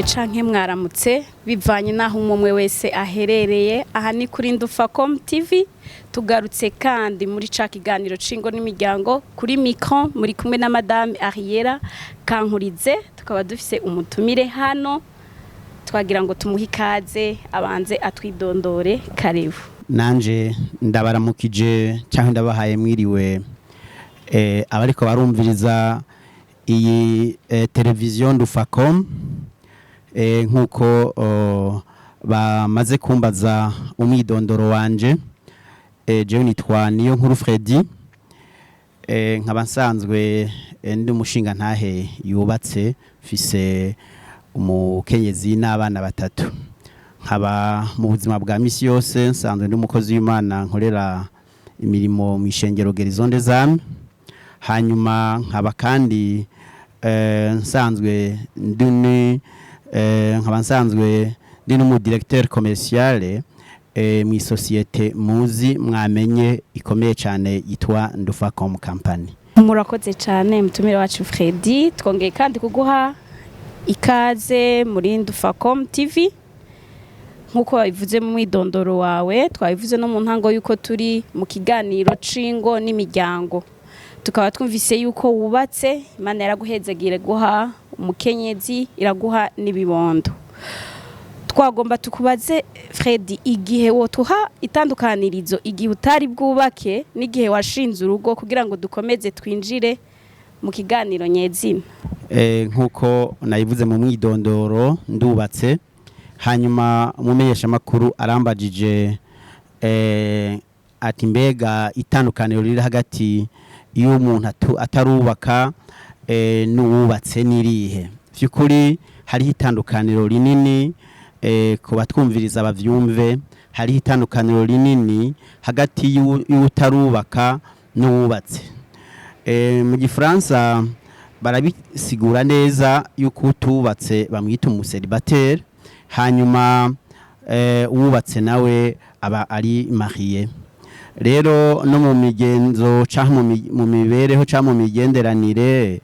canke mwaramutse bivanye naho umwe wese aherereye. Aha ni kuri Ndufacom TV tugarutse kandi muri ca kiganiro cingo n'imiryango kuri micro muri kumwe na Madame Ariera Kankurize. Tukaba dufise umutumire hano twagira ngo tumuhe ikaze abanze atwidondore. Karibu. Nanje ndabaramukije canke ndabahaye mwiriwe abariko barumviriza iyi televiziyo Ndufacom nkuko bamaze kumbaza umwidondoro wanje. Jewe nitwa Niyonkuru Fredy, nkaba nsanzwe ndi umushinga ntahe yubatse fise umukenyezi n'abana batatu. Nkaba mu buzima bwa misi yose nsanzwe ndi umukozi w'Imana nkorera imirimo mu ishengero Gerizonde Zame. Hanyuma nkaba kandi nsanzwe ndi n'umu directeur commercial mu societe muzi mwamenye ikomeye cyane yitwa Ndufacom Company. Murakoze cyane mutumire wacu Fredy, twongeye kandi kuguha ikaze muri Ndufacom TV. Nkuko babivuze mu mwidondoro wawe, twabivuze no mu ntango yuko turi mu kiganiro cingo n'imiryango. Tukaba twumvise yuko wubatse, Imana yaraguhezagire guha umukenyezi, iraguha n'ibibondo. Twagomba tukubaze Fredy, igihe wotuha itandukanirizo igihe utari bwubake n'igihe washinze urugo kugira ngo dukomeze twinjire mu kiganiro nyezina. Nkuko nayivuze mu mwidondoro ndubatse, hanyuma umumenyesha makuru arambajije ati mbega itandukaniro riri hagati y'umuntu atarubaka n'uwubatse nirihe? Vyukuri hari itandukaniro rinini ku batwumviriza bavyumve. Hari itandukaniro rinini hagati y'utarubaka n'uwubatse. Mu Gifaransa barabisigura neza yuko utubatse bamwita umuselibateri, hanyuma uwubatse nawe aba ari marié. Rero no mu migenzo canke mu mibereho canke mu migenderanire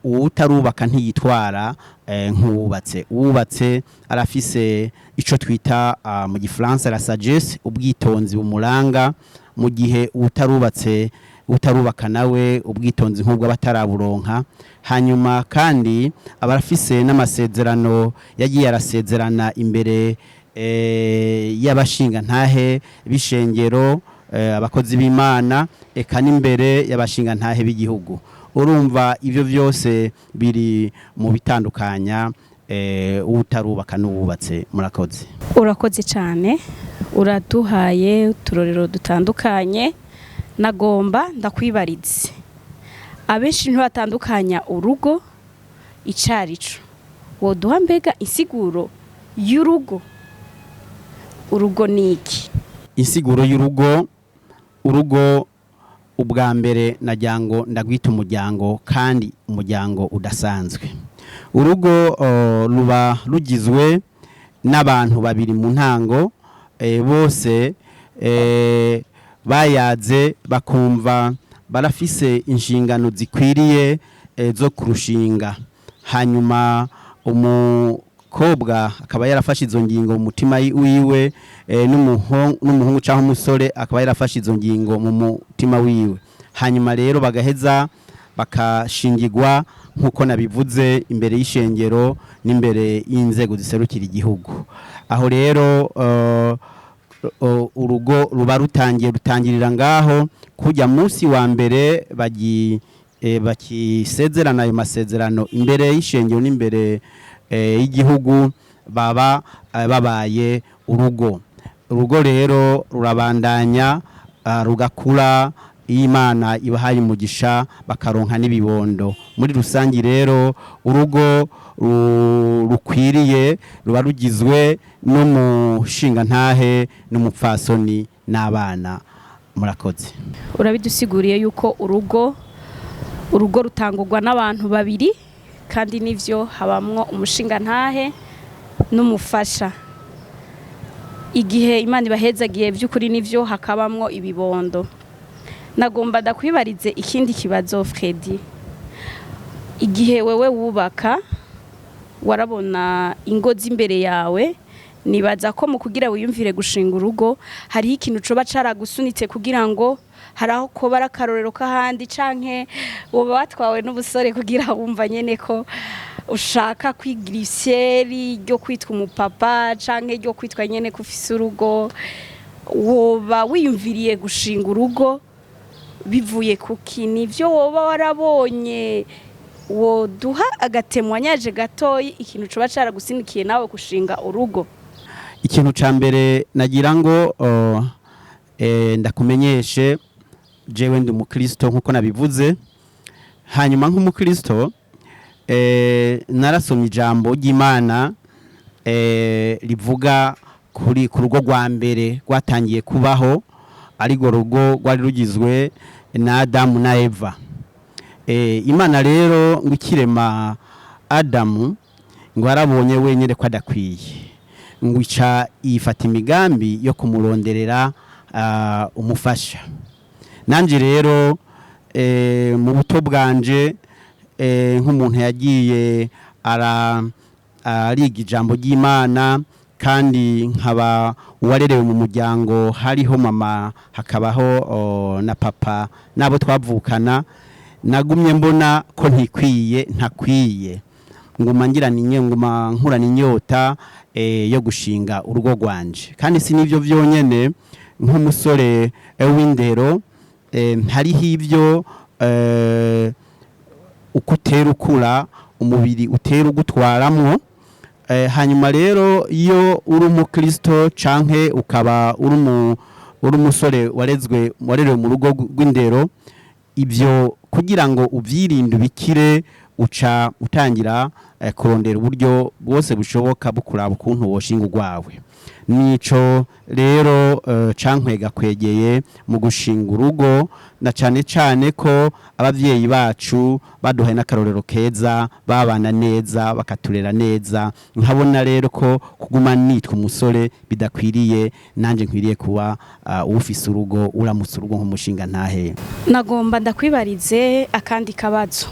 utarubaka ntiyitwara nk'uwubatse. Uwubatse arafise ico twita mu Gifaransa la sagesse, ubwitonzi bumuranga, mu gihe utarubaka nawe ubwitonzi nk'ubwo bataraburonka. Hanyuma kandi abarafise n'amasezerano yagiye arasezerana imbere y'abashinga ntahe bishengero, abakozi b'Imana, eka n'imbere y'abashinga ntahe b'igihugu. Urumva ivyo vyose biri mu bitandukanya utarubaka n'uwubatse. Murakoze. Urakoze cyane, uraduhaye uturorero dutandukanye. Nagomba ndakwibarize, abenshi ntibatandukanya urugo icarico. Woduha mbega insiguro y'urugo? Urugo niki? Insiguro y'urugo, urugo ubwa mbere najyango ndagwita umuryango, kandi umuryango udasanzwe. Urugo ruba rugizwe n'abantu babiri mu ntango, bose bayaze bakumva barafise inshingano zikwiriye zo kurushinga. Hanyuma umukobwa akaba yarafashe izo ngingo mu mutima wiwe, n'umuhungu cyangwa umusore akaba yarafashe izo ngingo mu mutima wiwe. Hanyuma rero bagaheza bakashingirwa nkuko nabivuze imbere y'ishengero n'imbere y'inzego ziserukira igihugu. Aho rero urugo ruba rutangirira ngaho. Kujya munsi wa mbere bakisezerana ayo masezerano imbere y'ishengero n'imbere y'igihugu, baba babaye urugo. Urugo rero rurabandanya rugakura, Imana ibahaye umugisha bakaronka n'ibibondo. Muri rusangi rero urugo rukwiriye ruba rugizwe n'umushinga ntahe n'umupfasoni n'abana. Murakoze. Urabidusiguriye yuko urugo rutangurwa n'abantu babiri, kandi nivyo habamwo umushinga ntahe n'umufasha. Igihe Imana ibahezagiye by'ukuri nivyo hakabamwo ibibondo. Nagomba ndakwibarize ikindi kibazo Fredy, igihe wewe wubaka warabona ingo z'imbere yawe, nibaza ko mu kugira wiyumvire gushinga urugo hariho ikintu coba caragusunitse kugira ngo haraho ko barakarorero kahandi canke woba watwawe n'ubusore kugira wumva nyene ko ushaka kwigira isyeri ryo kwitwa umupapa canke ryo kwitwa nyene ko ufise urugo, woba wiyumviriye gushinga urugo bivuye kuki? Nivyo woba warabonye woduha agatemwanyaje gatoyi ikintu coba caragusinikiye nawe gushinga urugo? Ikintu ca mbere nagira ngo ndakumenyeshe jewe ndi umukristo nkuko nabivuze. Hanyuma nk'umukristo narasomye ijambo ry'Imana rivuga kuri ku rugo rwa mbere rwatangiye kubaho, ariko rugo rwari rugizwe na Adamu na Eva. Imana rero ngo ikirema Adamu ngo arabonye wenyine ko adakwiye, ngo ica yifata imigambi yo kumuronderera umufasha. Nanje rero mu buto bwanje nk'umuntu yagiye ariga ijambo ry'Imana, kandi nkaba uwarerewe mu muryango hariho mama hakabaho na papa nabo twavukana, nagumye mbona ko ntakwiye nguma nkurana inyota yo gushinga urugo rwanje. Kandi si nivyo vyonyene, nk'umusore w'indero hariho ivyo uko utera ukura umubiri utera ugutwaramwo. Hanyuma rero iyo uri umukristo canke ukaba uri umusore warerewe mu rugo rw'indero, ibyo kugira ngo uvyirinde ubikire uca utangira kurondera uburyo bwose bushoboka bukuraba ukuntu woshinga urwawe. Nico rero cankwega kwegeye mu gushinga urugo, na cane ko abavyeyi bacu baduhaye n'akarorero keza, babana neza bakaturera neza. Nkabona rero ko kuguma nitwa umusore bidakwiriye, nanje nkwiriye kuba ufise urugo, uramutse urugo nk'umushinga ntahe. Nagomba ndakwibarize akandi kabazo.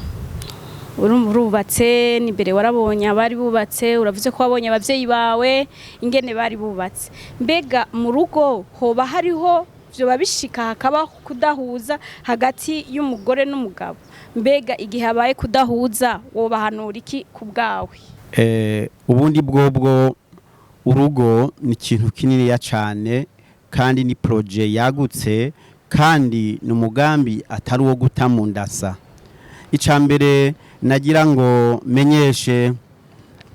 Urubatse n'imbere warabonye abari bubatse, uravuze ko wabonye abavyeyi bawe ingene bari bubatse. Mbega mu rugo hoba hariho vyo babishika hakaba kudahuza hagati y'umugore n'umugabo? Mbega igihe habaye kudahuza woba hanura iki ku bwawe? Ubundi bwobwo urugo ni ikintu kinini ya cane, kandi ni projet yagutse, kandi n'umugambi atari wo guta mu ndasa. Icambere nagira ngo menyeshe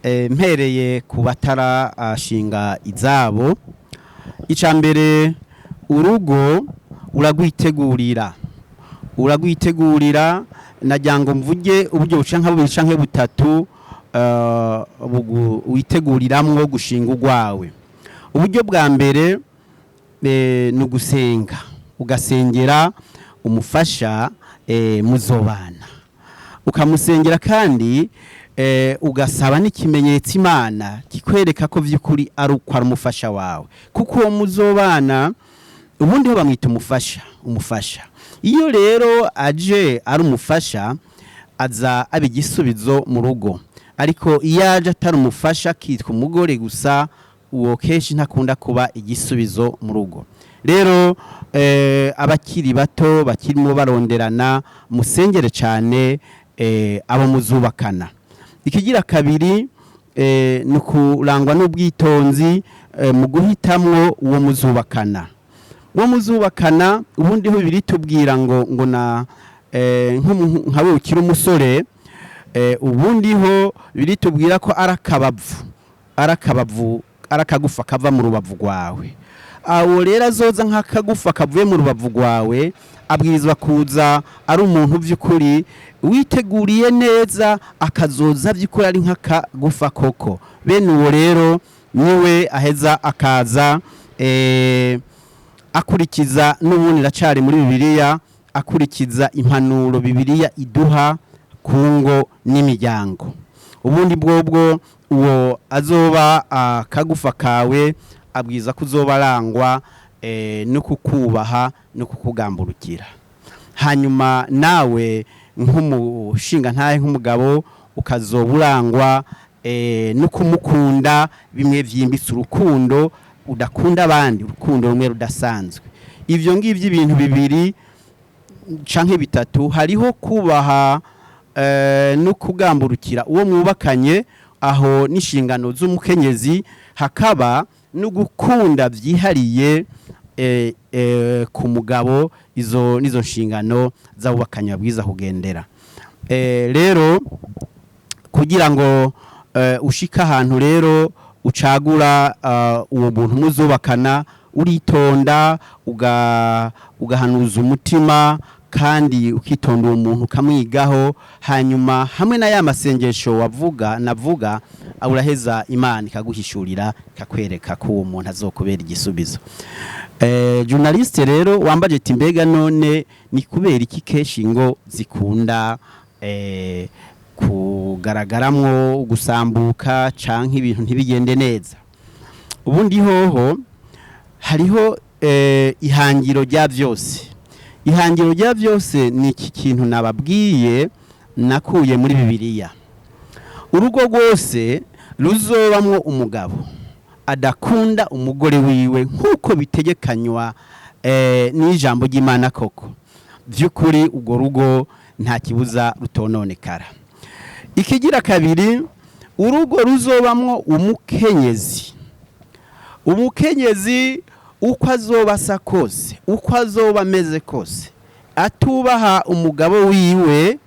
mpereye ku batara ashinga izabo. Icambere urugo uragwitegurira najyango mvuge uburyo bucanka bubiri canke butatu witeguriramwo gushinga urwawe. Uburyo bwa mbere ni ugusenga, ugasengera umufasha muzobana, ukamusengera kandi ugasaba n'ikimenyetso Imana kikwereka ko vy'ukuri ari uko ari umufasha wawe, kuko uwo muzobana ubundi ho bamwita umufasha. Iyo rero aje ari umufasha aza abigisubizo mu rugo, ariko iyo aje atari umufasha kitwa umugore gusa, uwo kenshi ntakunda kuba igisubizo mu rugo. Rero abakiri bato bakirimo baronderana, musengere cyane abo muzubakana. Ikigira kabiri ni ukurangwa n'ubwitonzi mu guhitamwo uwo muzubakana. Uwo muzubakana ubundi ho biri tubwira ngo na nkawe ukiri umusore, ubundi ho biri tubwira ko arakagufa kava mu rubavu rwawe. Awo rero azoza nk'akagufa kavuye mu rubavu rwawe, abwirizwa kuza ari umuntu by'ukuri witeguriye neza, akazoza by'ukuri ari nk'akagufa koko. Bene uwo rero niwe aheza akaza akurikiza n'ubundi racari muri Bibiliya, akurikiza impanuro Bibiliya iduha ku ngo n'imiryango. Ubundi bwobwo uwo azoba akagufa kawe abwiza kuzoba arangwa no kukubaha no kukugamburukira. Hanyuma nawe nk'umushinga ntahe nk'umugabo ukazoba urangwa no kumukunda bimwe vyimbitse urukundo udakunda abandi, urukundo rumwe rudasanzwe. Ivyo ngivyo ibintu bibiri canke bitatu, hariho kubaha no kugamburukira uwo mwubakanye, aho n'inshingano z'umukenyezi, hakaba no gukunda vyihariye ku mugabo, izo nizo nshingano z'abubakanye babwiza kugendera. Rero kugira ngo ushika ahantu rero ucagura uwo muntu muzubakana, uritonda ugahanuza umutima kandi ukitonda uwo muntu ukamwigaho, hanyuma hamwe na ya masengesho navuga uraheza Imana ikaguhishurira ikakwereka ko uwo muntu azokubera igisubizo. Journaliste rero wambaje ati mbega none ni kubera iki keshi ngo zikunda kugaragaramwo gusambuka canke ibintu ntibigende neza? Ubundi hoho hariho ihangiro rya byose. Ihangiro rya byose ni iki kintu nababwiye nakuye muri Bibiliya. Urugo rwose ruzobamwo umugabo adakunda umugore wiwe nkuko bitegekanywa n'ijambo ry'Imana koko, by'ukuri urwo rugo nta kibuza rutononekara. Ikigira kabiri, urugo ruzobamwo umukenyezi. Umukenyezi uko azoba asa kose, uko azoba ameze kose, atubaha umugabo wiwe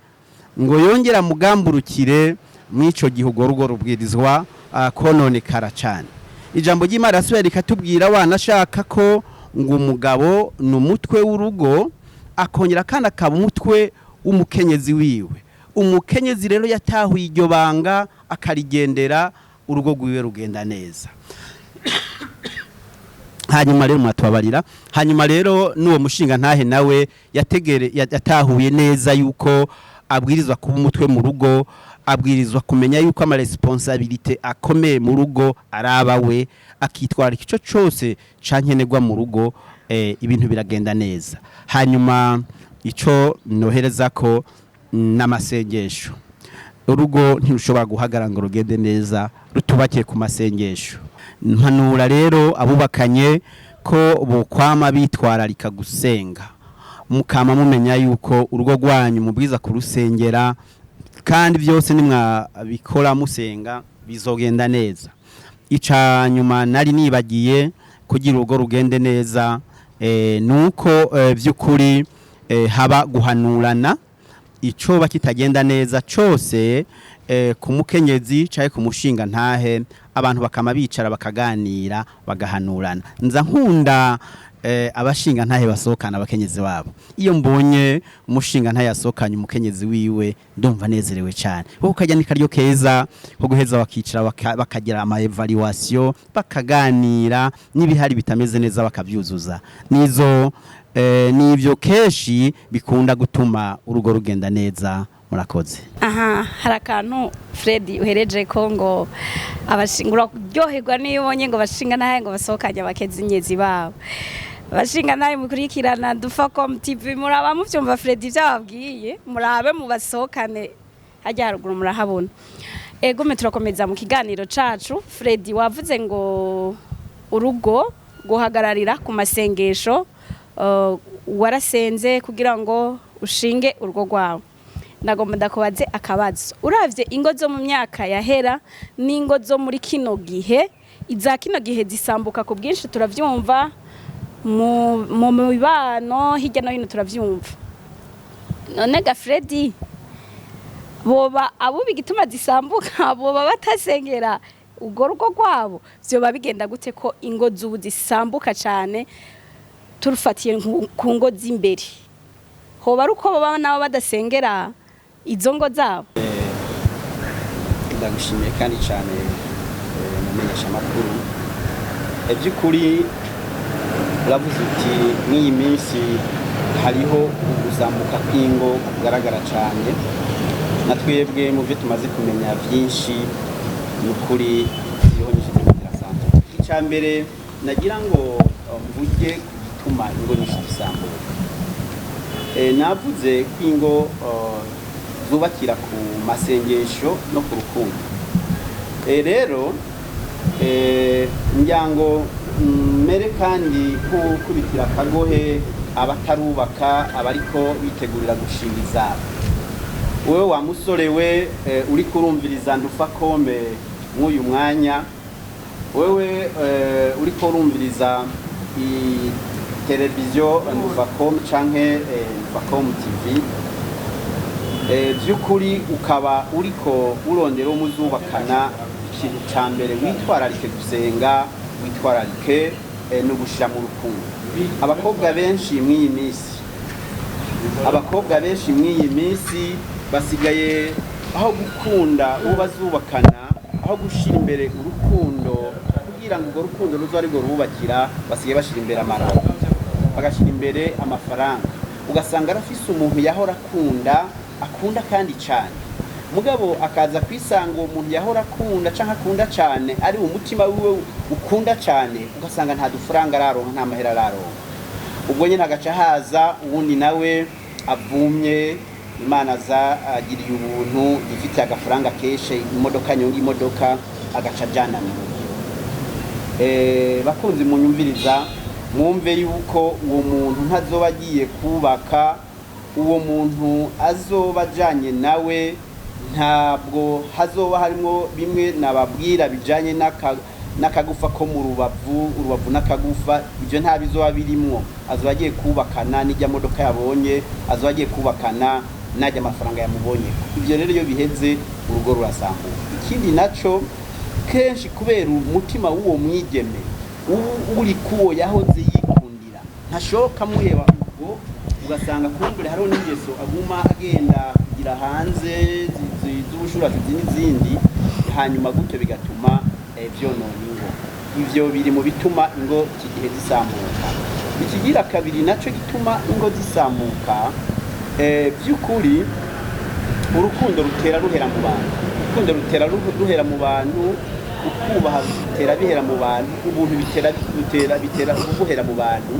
ngo yongera mugamburukire, mw'ico gihe urwo rugo rubwirizwa kononekara cyane. Ijambo ry'Imana rasubira rikatubwira wanashaka ko ngo umugabo n'umutwe w'urugo, akongera kandi akaba umutwe w'umukenyezi wiwe. Umukenyezi rero yatahuye iryo banga akarigendera, urugo rwiwe rugenda neza. Hanyuma rero mwatubabarira, hanyuma rero n'uwo mushinga ntahe nawe yatahuye neza yuko abwirizwa kuba umutwe mu rugo, abwirizwa kumenya yuko ama responsabilité akomeye mu rugo araba we, akitwara ico cyose cankenerwa mu rugo, ibintu biragenda neza. Hanyuma ico nohereza ko n'amasengesho. Urugo ntirushobora guhagarara ngo rugende neza rutubakiye ku masengesho. Mpanura rero abubakanye ko bokwama bitwararika gusenga, mukama mumenya yuko urugo rwanyu mubwiza kurusengera, kandi byose nimwabikora musenga bizogenda neza. Ica nyuma nari nibagiye kugira urugo rugende neza, nuko by'ukuri haba guhanurana. Ico bakitagenda neza cyose ku mukenyezi caye ku mushinga ntahe, abantu bakama bicara bakaganira bagahanurana. Nza nkunda abashinga ntahe basohokana abakenyezi babo. Iyo mbonye umushinga ntahe yasohokanye umukenyezi wiwe ndumva nezerewe cyane. Kuko kajya ni karyo keza ko guheza bakicara bakagira ama evaluation, bakaganira n'ibihari bitameze neza bakabyuzuza. Nizo nivyo keshi bikunda gutuma urugo rugenda neza. Murakoze. Hari akantu Freddy uhereje ko ngo abashingura kuryoherwa niyo ubonye ngo bashinga nahe ngo basohokanye abakenyezi babo. Bashinga nahe mukurikirana Dufacom TV, muraba muvyumva Freddy byababwiye, murabe mu basohokane hajya haruguru murahabona. Egome turakomeza mu kiganiro cacu. Freddy wavuze ngo urugo guhagararira ku masengesho, warasenze kugira ngo ushinge urugo rwawe. Nagomba ndakubaze akabazo, uravye ingo zo mu myaka yahera n'ingo zo muri kino gihe, iza kino gihe zisambuka ku bwinshi, turavyumva mu mibano hirya no hino turavyumva. None ga Freddy, boba abo bigituma zisambuka, boba batasengera urwo rugo rwabo, vyoba bigenda gute ko ingo z'ubu zisambuka cyane turufatiye ku ngo z'imbere? Hoba ruko baba nabo badasengera izo ngo zabo? Ndagushimiye kandi cyane mumenyesha makuru. By'ukuri uravuze uti n'iyi minsi hariho uguzamuka kw'ingo kugaragara cyane, natwebwe mu byo tumaze kumenya byinshi n'ukuri iyo nyinshi zirasanzwe. Icyambere nagira ngo mvuge gituma ingo nyinshi zisambuka. Navuze kw'ingo zubakira ku masengesho no ku rukundo. rero nyango mere kandi kubitira akagohe abatarubaka abariko bitegurira gushinga izabo. Wewe wa musore we uri kurumviriza Ndufakome nk'uyu mwanya, wewe uri kurumviriza i televiziyo Ndufakome canke Ndufakome TV, by'ukuri ukaba uriko urondera umuzubakana, ikintu ca mbere witwararike gusenga, witwararike no gushira mu rukundo. Abakobwa benshi mw'iyi minsi basigaye aho gukunda uwo bazubakana, aho gushira imbere urukundo kugira ngo urwo rukundo ruzo ari rwo rubakira, basigaye bashira imbere amararo, bagashira imbere amafaranga. Ugasanga arafise umuntu yahora akunda kandi cyane, mugabo akaza kwisanga uwo muntu yahora akunda canke akunda cyane ari umutima wiwe ukunda cyane, ugasanga nta dufaranga araronka, nta mahera araronka. Ubwo nyine agaca haza uwundi nawe avumye, Imana agiriye ubuntu, ifite agafaranga keshe, imodoka nyonga imodoka, agaca ajana mu rugo. Bakunzi munyumviriza, mwumve yuko uwo muntu ntazoba agiye kubaka, uwo muntu azoba ajanye nawe ntabwo hazoba harimo bimwe nababwira bijanye n'akagufa ko mu urubavu n'akagufa, ibyo nta bizoba birimwo. Azoba agiye kubakana n'ijya modoka yabonye, azoba agiye kubakana najya amafaranga yamubonye. Ibyo rero iyo biheze urugo rurasambuka. Ikindi naco kenshi kubera umutima w'uwo mwigeme uri kuwo yahoze yikundira, ntashoka muheba ubwo, ugasanga kumbure hariho n'ingeso aguma agenda kugira hanze z'ubushurasi n'izindi, hanyuma gutyo bigatuma vyonona ingo. Ivyo biri mu bituma ingo iki gihe zisambuka. Ikigira kabiri naco gituma ingo zisambuka, by'ukuri urukundo rutera ruhera mu bantu, urukundo rutera ruhera mu bantu, ukubaha bitera bihera mu bantu, ubuntu bitera guhera mu bantu.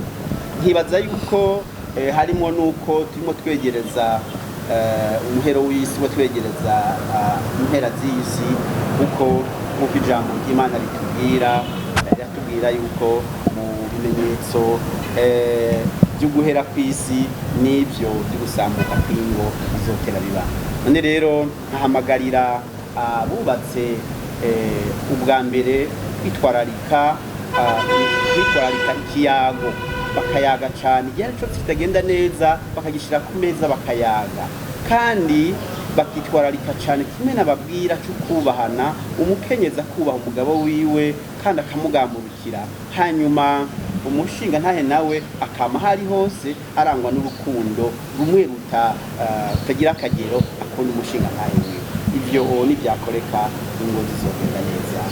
Nkibaza yuko harimo nuko turimo twegereza umuhero w'isi, twegereza impera z'isi, kuko ijambo ry'Imana ritubwira yuko mu bimenyetso byo guhera kw'isi n'ibyo byo gusambuka kw'ingo bizotera biba. None rero nkahamagarira abubatse ubwa mbere kwitwararika ikiyago, bakayaga cyane igihe cyo kitagenda neza, bakagishira ku meza bakayaga, kandi bakitwararika cyane kimwe nababwira cyo kubahana, umukenyeza kubaha umugabo wiwe kandi akamugamurukira, hanyuma umushinga ntahe nawe akama hari hose arangwa n'urukundo rumwe rutagira akagero, akunda umushinga ntahe wiwe. Ivyo nibyakoreka ingo zizogenda neza.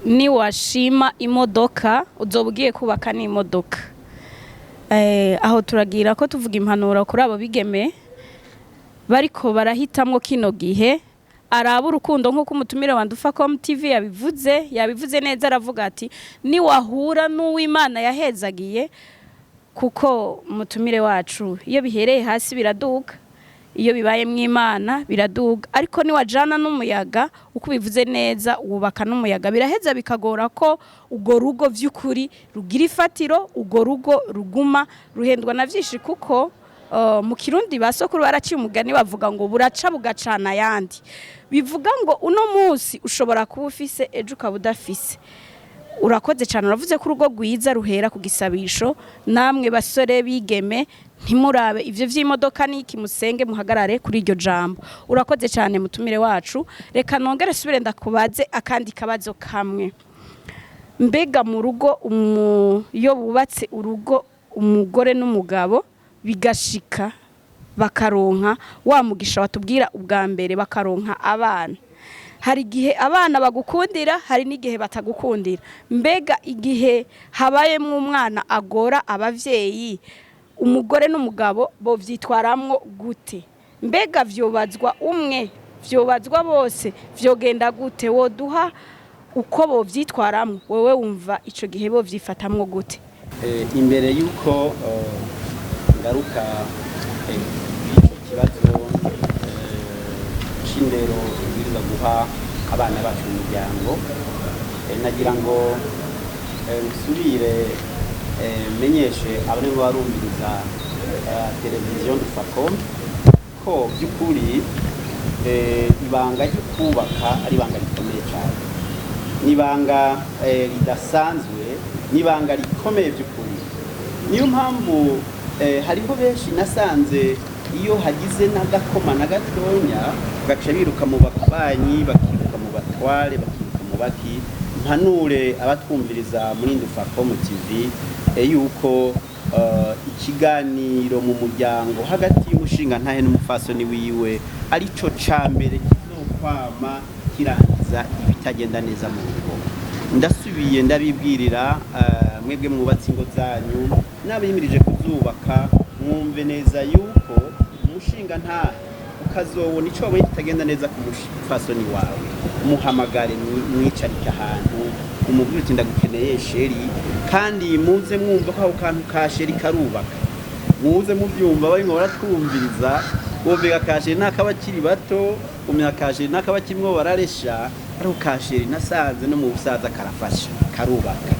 Ni washima imodoka uzobugiye kubaka n'imodoka. Aho turagira ko tuvuga impanuro kuri abo bigeme bariko barahitamwo kino gihe, araba urukundo nk'uko umutumire wa Ndufakome TV yabivuze neza, aravuga ati ni wahura n'uw'Imana yahezagiye, kuko umutumire wacu iyo bihereye hasi biraduga, iyo bibaye mw'Imana biraduga, ariko ni wajana n'umuyaga, uko bivuze neza wubaka n'umuyaga, biraheza bikagora ko ugo rugo vy'ukuri rugira ifatiro, ugo rugo ruguma ruhendwa na vyinshi, kuko mu Kirundi basokuru baraciye umugani bavuga ngo buraca bugacana yandi, bivuga ngo uno munsi ushobora kuba ufise ejo ukaba udafise. Urakoze cyane, uravuze ko urugo rwiza ruhera ku gisabisho. Namwe basore bigeme ntimurabe ivyo vy'imodoka n'iki, musenge muhagarare kuri iryo jambo. Urakoze cyane mutumire wacu. Reka nongere subire ndakubaze akandi kabazo kamwe. Mbega mu rugo iyo bubatse urugo umugore n'umugabo bigashika bakaronka wa mugisha watubwira ubwa mbere, bakaronka abana, hari igihe abana bagukundira, hari n'igihe batagukundira. Mbega igihe habayemwo umwana agora abavyeyi, umugore n'umugabo bo vyitwaramwo gute? Mbega vyobazwa umwe, vyobazwa bose, vyogenda gute? Woduha uko bo vyitwaramwo, wewe wumva ico gihe bo vyifatamwo gute? Imbere yuko ngaruka ico kibazo c'indero ibiriza guha abana bacu mu muryango. Nagira ngo nsubire menyeshe abari ngo barumviriza televiziyo Dufacom ko by'ukuri ibanga ryo kubaka ari ibanga rikomeye cyane, n'ibanga ridasanzwe, n'ibanga rikomeye by'ukuri. Niyo mpamvu hariho benshi nasanze iyo hagize n'agakoma na gatonya gaca biruka mu babanyi, bakiruka mu batware, bakiruka mu baki. Mpanure abatwumviriza muri Dufacom TV yuko ikiganiro mu muryango hagati y'umushinga ntahe n'umufasoni wiwe arico cambere kizokwama kirangiza ibitagenda neza mu rugo. Ndasubiye ndabibwirira mwebwe mwubatse ingo zanyu n'abimirije kuzubaka, mwumve neza yuko umushinga ntahe ukazobona ico wabonye kitagenda neza ku mufasoni wawe, muhamagare mwicarike ahantu umubwire uti ndagukeneye sheri, kandi muze mwumva ko ako kantu ka sheri karubaka. Muze mubyumva barimo baratwumviriza, bumvira ka sheri n'akabakiri bato, umenya ka sheri n'akabakimwo bararesha, ariko ka sheri nasanze no mu busaza karafasha, karubaka.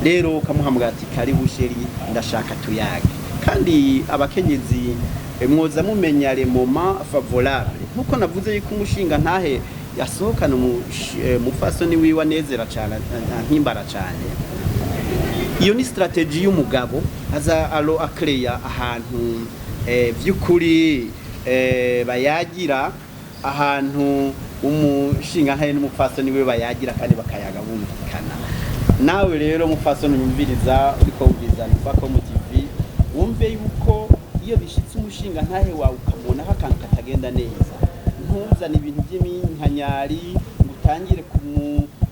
Rero ukamuhamagara ati karibu sheri, ndashaka tuyage. Kandi abakenyezi mwoza mumenya les moments favorables, nkuko navuze yuko umushinga ntahe yasohokana umufasoni wiwe anezera cyane, nkimbara cyane. Iyo ni strategy y'umugabo aza alo akreya ahantu by'ukuri bayagira, ahantu umushinga ntahe n'umufasoni wiwe bayagira kandi bakayaga bumvikana. Nawe rero umufasoni unyumviriza uriko wumviriza Dufacom TV, wumve yuko iyo bishitse umushinga ntahe wawe ukamubona akantu katagenda neza, ntuzane ibintu by'iminkanyari ngo utangire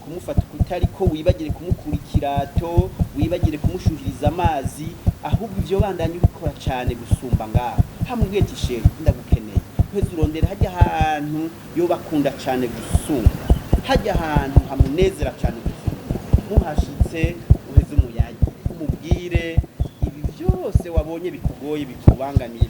kumufata kutari ko, wibagire kumukurikirato, wibagire kumushuhiriza amazi, ahubwo ibyo bandanye ubikora cyane gusumba ngaho. Hamubwiye ati sheri ndagukeneye, kwezi urondera hajya ahantu yo bakunda cyane gusumba, hajya ahantu hamunezera cyane gusumba. Muhashitse uheze umuyayi umubwire ibi byose wabonye bikugoye, bikubangamiye,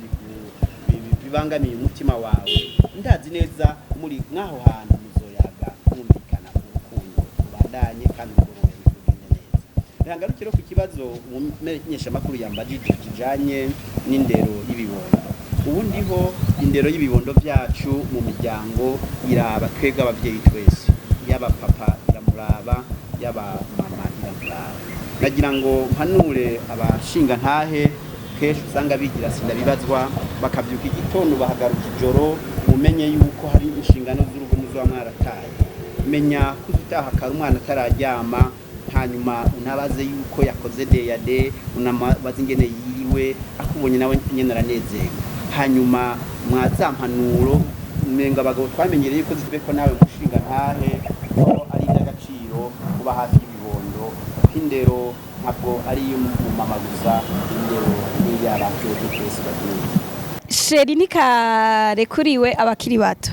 bibangamiye umutima wawe. Ndazi neza muri mwaho hantu muzoyaga mwumvikana urukundo rubandanye kandi rugororeye rugende neza. Ntangarukire ku kibazo umumenyesha makuru yambajije kijanye n'indero y'ibibondo. Ubu ndiho indero y'ibibondo byacu mu miryango iraba twega abavyeyi twese, yaba papa iramuraba, yaba mama iramuraba. Nagira ngo mpanure abashinga ntahe kenshi usanga bigira sindabibazwa, bakavyuka igitondo bahagaruka ijoro, mumenye yuko hari inshingano z'urugo muzo mwarataye. Menya kuzitaha kare umwana atararyama, hanyuma unabaze yuko yakoze deyade, unabaze ingene yiriwe, akubonye nawe nyene aranezerwa. Hanyuma mwazampanuro menga abagabo twamenyereye yuko zibe ko nawe mushinga ntahe ko ari iby'agaciro kuba hafi y'ibibondo. Indero ntabwo ari iy'umumama gusa, indero n'iy'abaturage twese bagiye. Sheri nikarekuriwe abakiri bato.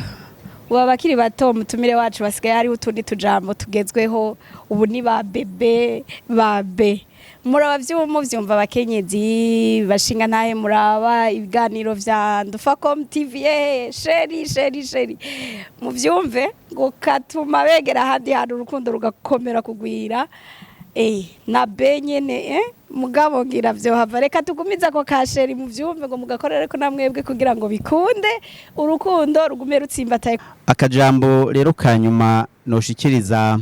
Ubu abakiri bato mutumire wacu basigaye hari utundi tujambo tugezweho, ubu ni ba bebe, babe. Muraba muvyumva abakenyezi bashinga ntahe, muraba ibiganiro vya Dufacom TV, sheri muvyumve ngo katuma begera ahandi hantu urukundo rugakomera kugwira. Na benyene mugabo ngira vyohava, reka tugumiza ko kasheri muvyumve ngo mugakorere ko namwebwe kugira ngo bikunde urukundo rugume rutsimbataye. Akajambo rero kanyuma noshikiriza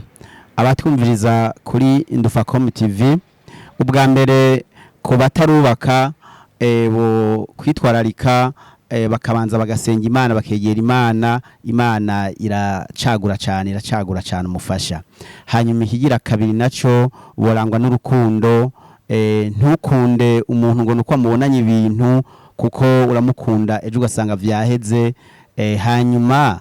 abatwumviriza kuri Dufacom TV, ubwa mbere ko batarubaka bo kwitwararika, bakabanza bagasenga Imana, bakegera Imana iracagura cyane umufasha. Hanyuma ikigira kabiri naco borangwa n'urukundo, ntukunde umuntu ngo nuko amubonanye ibintu, kuko uramukunda ejo ugasanga vyaheze. Hanyuma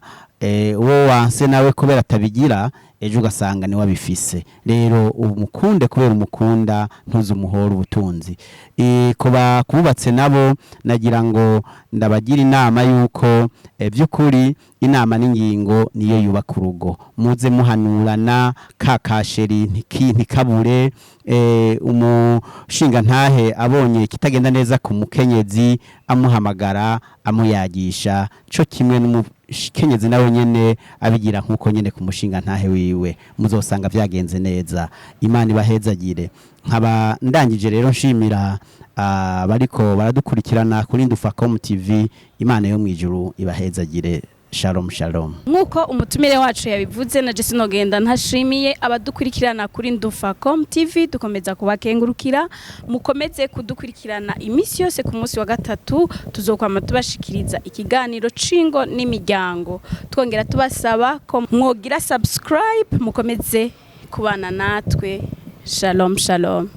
uwo wanse nawe kubera atabigira ejo ugasanga ni wabifise. Rero umukunde kubera umukunda ntuze umuhora ubutunzi. Kuba kubatse nabo nagira ngo ndabagira inama yuko by'ukuri inama n'ingingo niyo yubaka urugo. Muze muhanurana kakasheri ntikabure. Umushinga ntahe abonye kitagenda neza ku mukenyezi amuhamagara amuyagisha, cyo kimwe n'umukenyezi nawe nyene abigira nkuko nyene ku mushinga ntahe wiwe, muzosanga vyagenze neza. Imana ibahezagire. Nkaba ndangije rero nshimira bariko baradukurikirana kuri Ndufacom TV. Imana yo mwijuru ibahezagire. Shalom shalom. Nkuko umutumire wacu yabivuze na Jesse Nogenda ntashimiye abadukurikirana kuri Ndufacom TV. Dukomeza kubakengurukira, mukomeze kudukurikirana imisi yose. Ku munsi wa gatatu tuzokwama tubashikiriza ikiganiro cingo n'imiryango. Twongera tubasaba ko mwogira subscribe, mukomeze kubana natwe. Shalom shalom.